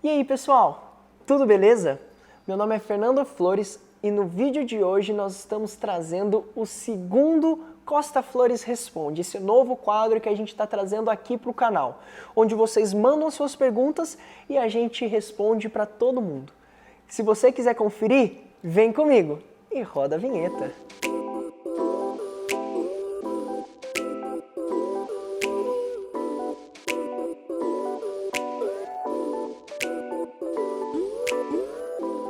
E aí pessoal, tudo beleza? Meu nome é Fernando Flores e no vídeo de hoje nós estamos trazendo o segundo Costa Flores Responde, esse novo quadro que a gente está trazendo aqui para o canal, onde vocês mandam suas perguntas e a gente responde para todo mundo. Se você quiser conferir, vem comigo e roda a vinheta.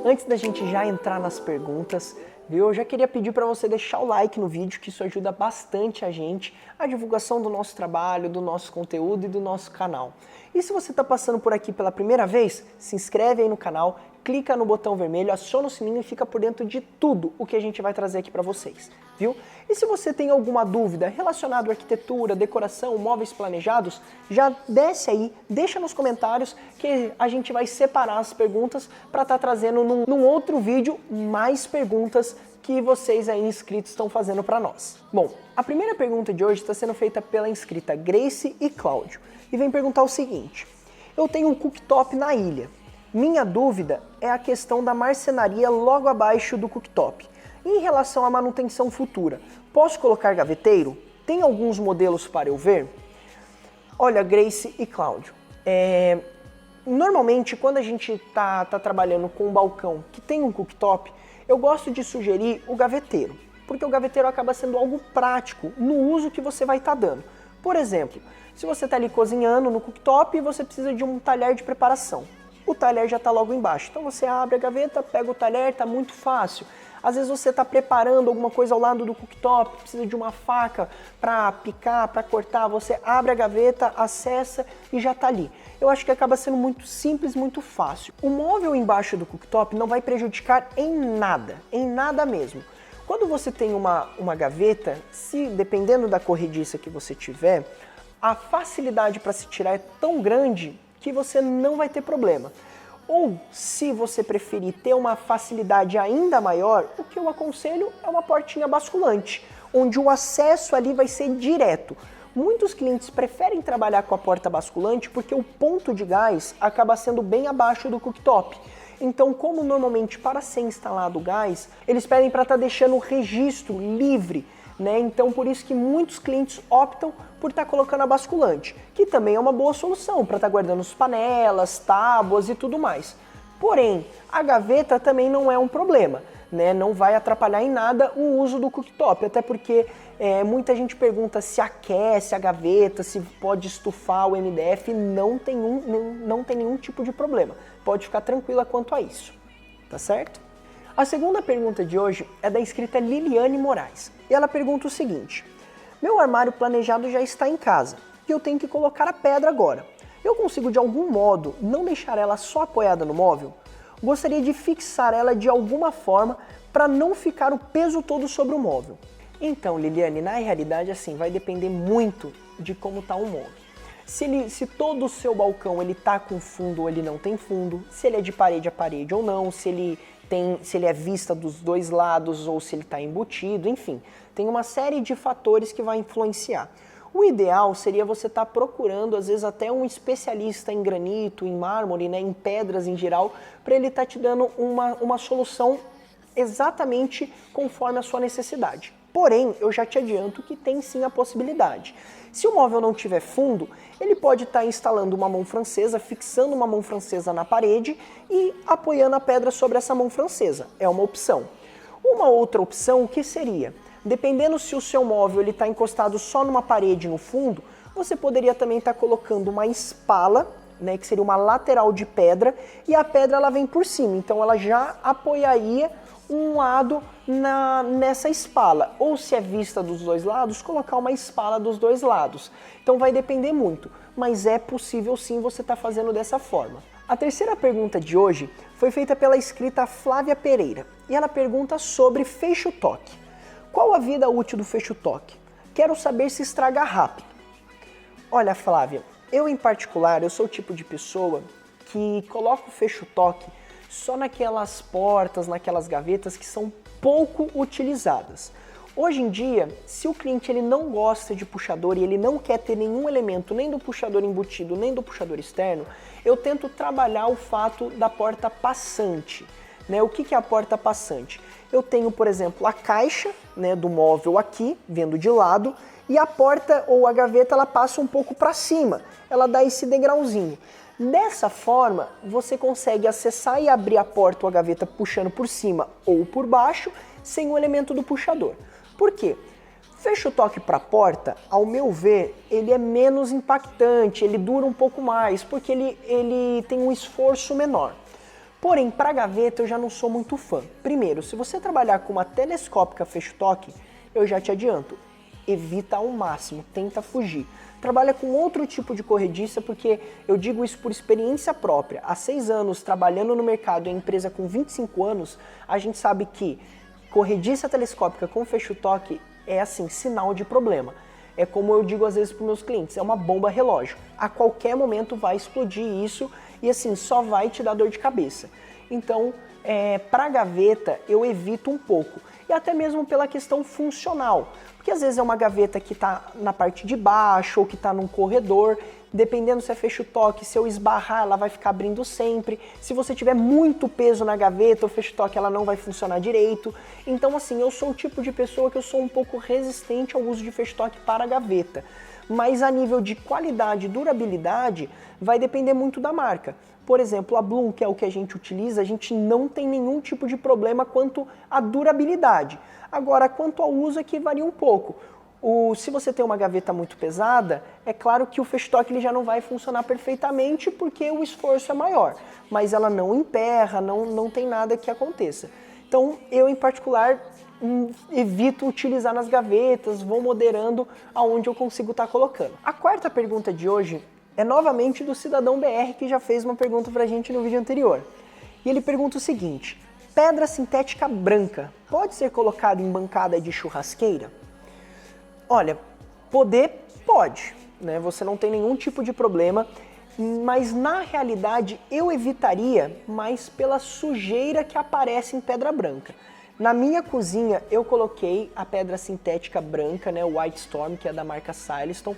Antes da gente já entrar nas perguntas, eu já queria pedir para você deixar o like no vídeo, que isso ajuda bastante a gente, a divulgação do nosso trabalho, do nosso conteúdo e do nosso canal. E se você está passando por aqui pela primeira vez, se inscreve aí no canal, clica no botão vermelho, aciona o sininho e fica por dentro de tudo o que a gente vai trazer aqui para vocês, viu? E se você tem alguma dúvida relacionada à arquitetura, decoração, móveis planejados, já desce aí, deixa nos comentários que a gente vai separar as perguntas para estar trazendo num outro vídeo mais perguntas que vocês aí inscritos estão fazendo para nós. Bom, a primeira pergunta de hoje está sendo feita pela inscrita Grace e Cláudio e vem perguntar o seguinte: eu tenho um cooktop na ilha. Minha dúvida é a questão da marcenaria logo abaixo do cooktop. Em relação à manutenção futura, posso colocar gaveteiro? Tem alguns modelos para eu ver? Olha, Grace e Cláudio, normalmente quando a gente tá trabalhando com um balcão que tem um cooktop, eu gosto de sugerir o gaveteiro, porque o gaveteiro acaba sendo algo prático no uso que você vai estar dando. Por exemplo, se você está ali cozinhando no cooktop e você precisa de um talher de preparação, o talher já está logo embaixo. Então você abre a gaveta, pega o talher, está muito fácil. Às vezes você está preparando alguma coisa ao lado do cooktop, precisa de uma faca para picar, para cortar, você abre a gaveta, acessa e já está ali. Eu acho que acaba sendo muito simples, muito fácil. O móvel embaixo do cooktop não vai prejudicar em nada mesmo. Quando você tem uma gaveta, dependendo da corrediça que você tiver, a facilidade para se tirar é tão grande que você não vai ter problema. Ou, se você preferir ter uma facilidade ainda maior, o que eu aconselho é uma portinha basculante, onde o acesso ali vai ser direto. Muitos clientes preferem trabalhar com a porta basculante porque o ponto de gás acaba sendo bem abaixo do cooktop. Então, como normalmente para ser instalado o gás, eles pedem para estar deixando o registro livre, né? Então, por isso que muitos clientes optam por estar colocando a basculante, que também é uma boa solução para estar guardando as panelas, tábuas e tudo mais. Porém, a gaveta também não é um problema, né? Não vai atrapalhar em nada o uso do cooktop, até porque muita gente pergunta se aquece a gaveta, se pode estufar o MDF, não tem nenhum tipo de problema. Pode ficar tranquila quanto a isso, tá certo? A segunda pergunta de hoje é da inscrita Liliane Moraes. E ela pergunta o seguinte: meu armário planejado já está em casa e eu tenho que colocar a pedra agora. Eu consigo de algum modo não deixar ela só apoiada no móvel? Gostaria de fixar ela de alguma forma para não ficar o peso todo sobre o móvel. Então, Liliane, na realidade assim, vai depender muito de como está o móvel. Se todo o seu balcão ele tá com fundo ou ele não tem fundo, se ele é de parede a parede ou não, se ele é vista dos dois lados ou se ele está embutido, enfim, tem uma série de fatores que vai influenciar. O ideal seria você estar procurando, às vezes, até um especialista em granito, em mármore, né, em pedras em geral, para ele estar te dando uma solução exatamente conforme a sua necessidade. Porém, eu já te adianto que tem sim a possibilidade. Se o móvel não tiver fundo, ele pode estar instalando uma mão francesa, fixando uma mão francesa na parede e apoiando a pedra sobre essa mão francesa. É uma opção. Uma outra opção, o que seria? Dependendo se o seu móvel está encostado só numa parede no fundo, você poderia também estar colocando uma espala, né, que seria uma lateral de pedra, e a pedra ela vem por cima, então ela já apoiaria um lado nessa espala, ou se é vista dos dois lados, colocar uma espala dos dois lados. Então vai depender muito, mas é possível sim você estar fazendo dessa forma. A terceira pergunta de hoje foi feita pela inscrita Flávia Pereira, e ela pergunta sobre fecho-toque. Qual a vida útil do fecho-toque? Quero saber se estraga rápido. Olha, Flávia, eu em particular, eu sou o tipo de pessoa que coloca o fecho-toque só naquelas portas, naquelas gavetas que são pouco utilizadas. Hoje em dia, se o cliente ele não gosta de puxador e ele não quer ter nenhum elemento, nem do puxador embutido, nem do puxador externo, eu tento trabalhar o fato da porta passante. Né? O que é a porta passante? Eu tenho, por exemplo, a caixa, né, do móvel aqui, vendo de lado, e a porta ou a gaveta ela passa um pouco para cima, ela dá esse degrauzinho. Dessa forma, você consegue acessar e abrir a porta ou a gaveta puxando por cima ou por baixo, sem o elemento do puxador. Por quê? Fecho-toque para a porta, ao meu ver, ele é menos impactante, ele dura um pouco mais, porque ele tem um esforço menor. Porém, para a gaveta eu já não sou muito fã. Primeiro, se você trabalhar com uma telescópica fecho-toque, eu já te adianto, evita ao máximo, tenta fugir. Trabalha com outro tipo de corrediça, porque eu digo isso por experiência própria. Há 6 anos trabalhando no mercado em empresa com 25 anos, a gente sabe que corrediça telescópica com fecho-toque é assim, sinal de problema. É como eu digo às vezes para os meus clientes, é uma bomba relógio. A qualquer momento vai explodir isso e assim, só vai te dar dor de cabeça. Então, para a gaveta eu evito um pouco. E até mesmo pela questão funcional. Porque às vezes é uma gaveta que está na parte de baixo ou que está num corredor. Dependendo se é fecho-toque, se eu esbarrar, ela vai ficar abrindo sempre. Se você tiver muito peso na gaveta, o fecho-toque ela não vai funcionar direito. Então assim, eu sou o tipo de pessoa que eu sou um pouco resistente ao uso de fecho-toque para a gaveta. Mas a nível de qualidade e durabilidade, vai depender muito da marca. Por exemplo, a Blum, que é o que a gente utiliza, a gente não tem nenhum tipo de problema quanto à durabilidade. Agora, quanto ao uso, aqui varia um pouco. Se você tem uma gaveta muito pesada, é claro que o fecho-toque ele já não vai funcionar perfeitamente porque o esforço é maior. Mas ela não emperra, não tem nada que aconteça. Então, eu em particular, evito utilizar nas gavetas, vou moderando aonde eu consigo estar colocando. A quarta pergunta de hoje é novamente do Cidadão BR, que já fez uma pergunta pra gente no vídeo anterior. E ele pergunta o seguinte: pedra sintética branca pode ser colocada em bancada de churrasqueira? Olha, pode, né? Você não tem nenhum tipo de problema, mas na realidade eu evitaria mais pela sujeira que aparece em pedra branca. Na minha cozinha eu coloquei a pedra sintética branca, né, o White Storm, que é da marca Silestone,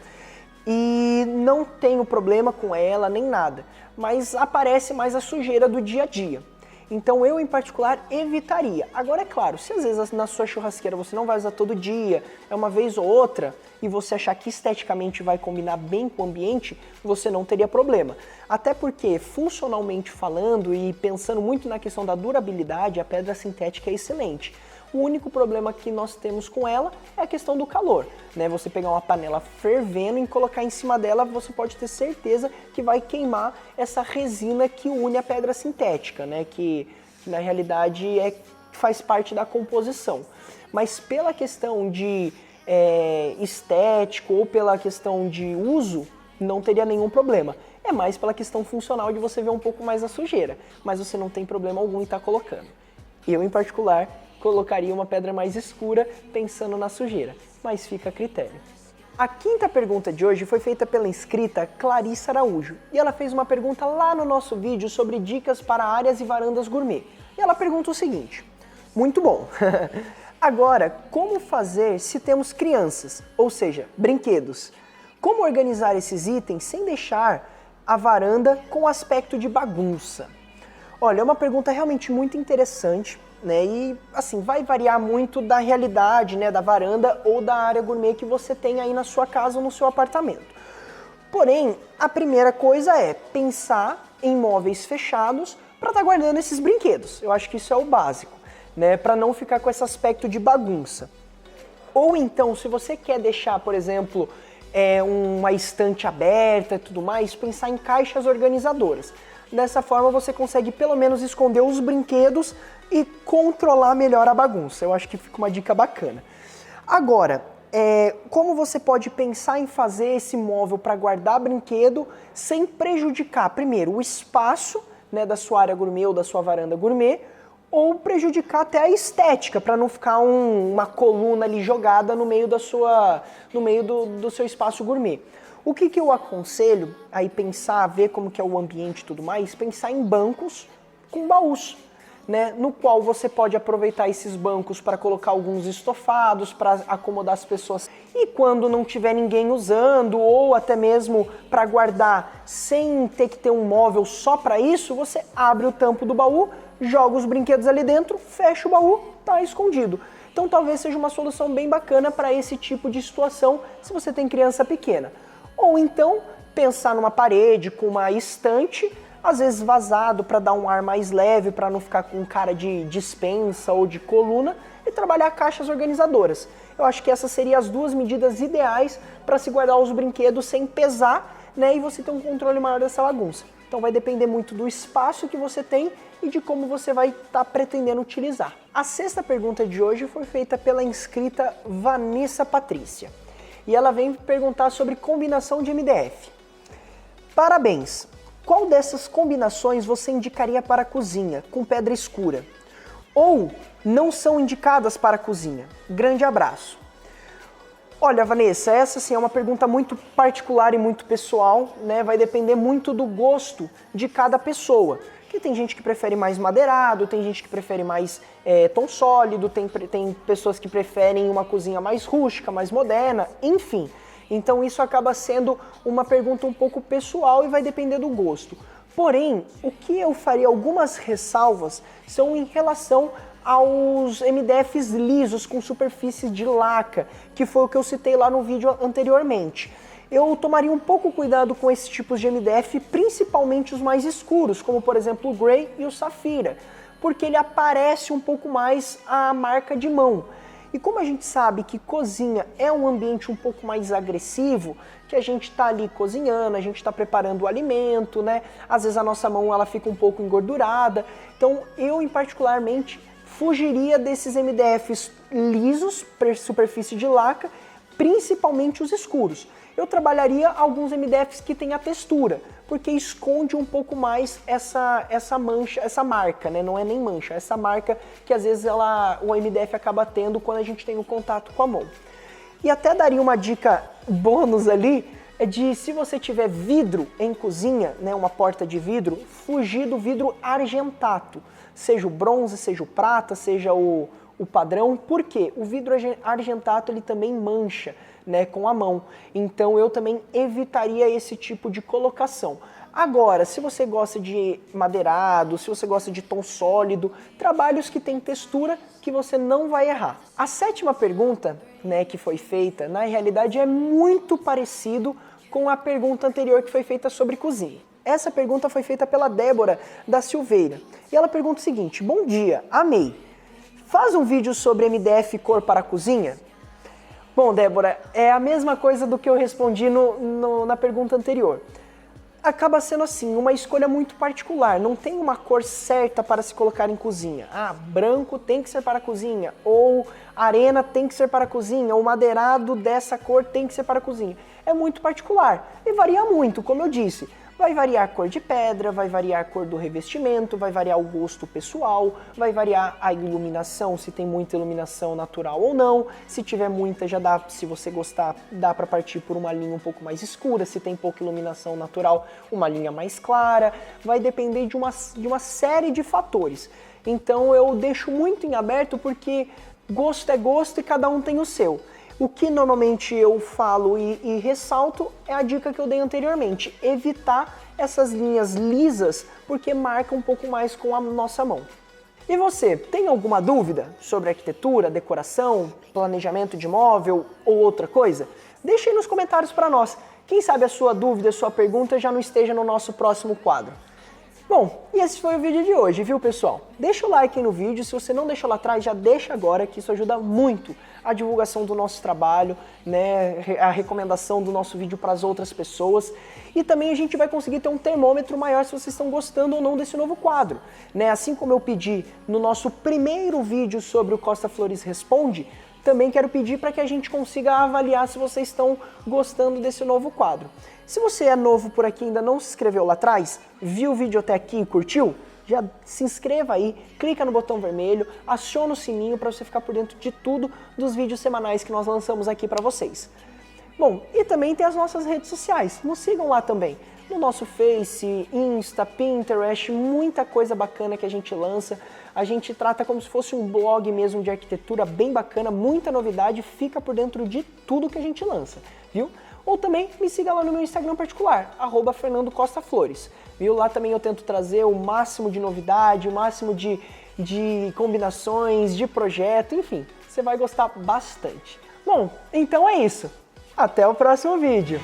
e não tenho problema com ela nem nada, mas aparece mais a sujeira do dia a dia. Então eu, em particular, evitaria. Agora, é claro, se às vezes na sua churrasqueira você não vai usar todo dia, é uma vez ou outra, e você achar que esteticamente vai combinar bem com o ambiente, você não teria problema. Até porque, funcionalmente falando e pensando muito na questão da durabilidade, a pedra sintética é excelente. O único problema que nós temos com ela é a questão do calor, né? Você pegar uma panela fervendo e colocar em cima dela, você pode ter certeza que vai queimar essa resina que une a pedra sintética, né? Que na realidade faz parte da composição. Mas pela questão de estético ou pela questão de uso, não teria nenhum problema. É mais pela questão funcional de você ver um pouco mais a sujeira, mas você não tem problema algum em estar colocando. Eu, em particular, colocaria uma pedra mais escura pensando na sujeira, mas fica a critério. A quinta pergunta de hoje foi feita pela inscrita Clarissa Araújo, e ela fez uma pergunta lá no nosso vídeo sobre dicas para áreas e varandas gourmet. E ela pergunta o seguinte: muito bom! Agora, como fazer se temos crianças, ou seja, brinquedos? Como organizar esses itens sem deixar a varanda com aspecto de bagunça? Olha, é uma pergunta realmente muito interessante, né? E assim, vai variar muito da realidade, né, da varanda ou da área gourmet que você tem aí na sua casa ou no seu apartamento. Porém, a primeira coisa é pensar em móveis fechados para estar guardando esses brinquedos. Eu acho que isso é o básico, né, para não ficar com esse aspecto de bagunça. Ou então, se você quer deixar, por exemplo, uma estante aberta e tudo mais, pensar em caixas organizadoras. Dessa forma você consegue pelo menos esconder os brinquedos e controlar melhor a bagunça. Eu acho que fica uma dica bacana. Agora, como você pode pensar em fazer esse móvel para guardar brinquedo sem prejudicar, primeiro, o espaço, né, da sua área gourmet ou da sua varanda gourmet, ou prejudicar até a estética, para não ficar uma coluna ali jogada no meio do seu espaço gourmet. O que eu aconselho aí pensar, ver como que é o ambiente e tudo mais, pensar em bancos com baús. né, no qual você pode aproveitar esses bancos para colocar alguns estofados, para acomodar as pessoas. E quando não tiver ninguém usando, ou até mesmo para guardar sem ter que ter um móvel só para isso, você abre o tampo do baú, joga os brinquedos ali dentro, fecha o baú, tá escondido. Então talvez seja uma solução bem bacana para esse tipo de situação, se você tem criança pequena. Ou então, pensar numa parede com uma estante, às vezes vazado para dar um ar mais leve, para não ficar com cara de despensa ou de coluna, e trabalhar caixas organizadoras. Eu acho que essas seriam as duas medidas ideais para se guardar os brinquedos sem pesar, né, e você ter um controle maior dessa bagunça. Então vai depender muito do espaço que você tem e de como você vai estar pretendendo utilizar. A sexta pergunta de hoje foi feita pela inscrita Vanessa Patrícia. E ela vem perguntar sobre combinação de MDF. Parabéns! Qual dessas combinações você indicaria para a cozinha, com pedra escura? Ou não são indicadas para a cozinha? Grande abraço! Olha, Vanessa, essa sim é uma pergunta muito particular e muito pessoal, né? Vai depender muito do gosto de cada pessoa. Porque tem gente que prefere mais madeirado, tem gente que prefere mais tom sólido, tem pessoas que preferem uma cozinha mais rústica, mais moderna, enfim. Então isso acaba sendo uma pergunta um pouco pessoal e vai depender do gosto. Porém, o que eu faria algumas ressalvas são em relação aos MDFs lisos com superfícies de laca, que foi o que eu citei lá no vídeo anteriormente. Eu tomaria um pouco cuidado com esses tipos de MDF, principalmente os mais escuros, como por exemplo o Grey e o Safira, porque ele aparece um pouco mais a marca de mão. E como a gente sabe que cozinha é um ambiente um pouco mais agressivo, que a gente está ali cozinhando, a gente está preparando o alimento, né? Às vezes a nossa mão ela fica um pouco engordurada. Então eu, particularmente, fugiria desses MDFs lisos, superfície de laca, principalmente os escuros. Eu trabalharia alguns MDFs que têm a textura, porque esconde um pouco mais essa mancha, essa marca, né? Não é nem mancha, essa marca que às vezes o MDF acaba tendo quando a gente tem o contato com a mão. E até daria uma dica bônus ali, de se você tiver vidro em cozinha, né, uma porta de vidro, fugir do vidro argentato, seja o bronze, seja o prata, seja o padrão, porque o vidro argentato ele também mancha, né, com a mão. Então eu também evitaria esse tipo de colocação. Agora, se você gosta de madeirado, se você gosta de tom sólido, trabalhos que têm textura que você não vai errar. A sétima pergunta, né, que foi feita, na realidade é muito parecido com a pergunta anterior que foi feita sobre cozinha. Essa pergunta foi feita pela Débora da Silveira. E ela pergunta o seguinte: bom dia, amei. Faz um vídeo sobre MDF cor para a cozinha? Bom, Débora, é a mesma coisa do que eu respondi na pergunta anterior. Acaba sendo assim, uma escolha muito particular, não tem uma cor certa para se colocar em cozinha. Ah, branco tem que ser para a cozinha, ou arena tem que ser para a cozinha, ou madeirado dessa cor tem que ser para a cozinha. É muito particular e varia muito, como eu disse. Vai variar a cor de pedra, vai variar a cor do revestimento, vai variar o gosto pessoal, vai variar a iluminação, se tem muita iluminação natural ou não. Se tiver muita, já dá, se você gostar, dá para partir por uma linha um pouco mais escura. Se tem pouca iluminação natural, uma linha mais clara. Vai depender de uma série de fatores. Então eu deixo muito em aberto porque gosto é gosto e cada um tem o seu. O que normalmente eu falo e ressalto é a dica que eu dei anteriormente, evitar essas linhas lisas porque marca um pouco mais com a nossa mão. E você, tem alguma dúvida sobre arquitetura, decoração, planejamento de móvel ou outra coisa? Deixe aí nos comentários para nós. Quem sabe a sua dúvida, a sua pergunta já não esteja no nosso próximo quadro. Bom, e esse foi o vídeo de hoje, viu, pessoal? Deixa o like aí no vídeo, se você não deixou lá atrás, já deixa agora, que isso ajuda muito a divulgação do nosso trabalho, né, a recomendação do nosso vídeo para as outras pessoas. E também a gente vai conseguir ter um termômetro maior se vocês estão gostando ou não desse novo quadro, né? Assim como eu pedi no nosso primeiro vídeo sobre o Costa Flores Responde, também quero pedir para que a gente consiga avaliar se vocês estão gostando desse novo quadro. Se você é novo por aqui e ainda não se inscreveu lá atrás, viu o vídeo até aqui e curtiu, já se inscreva aí, clica no botão vermelho, aciona o sininho para você ficar por dentro de tudo dos vídeos semanais que nós lançamos aqui para vocês. Bom, e também tem as nossas redes sociais, nos sigam lá também. no nosso Face, Insta, Pinterest, muita coisa bacana que a gente lança. A gente trata como se fosse um blog mesmo de arquitetura bem bacana, muita novidade, fica por dentro de tudo que a gente lança, viu? Ou também me siga lá no meu Instagram particular, @FernandoCostaFlores, viu? Lá também eu tento trazer o máximo de novidade, o máximo de combinações, de projeto, enfim, você vai gostar bastante. Bom, então é isso. Até o próximo vídeo.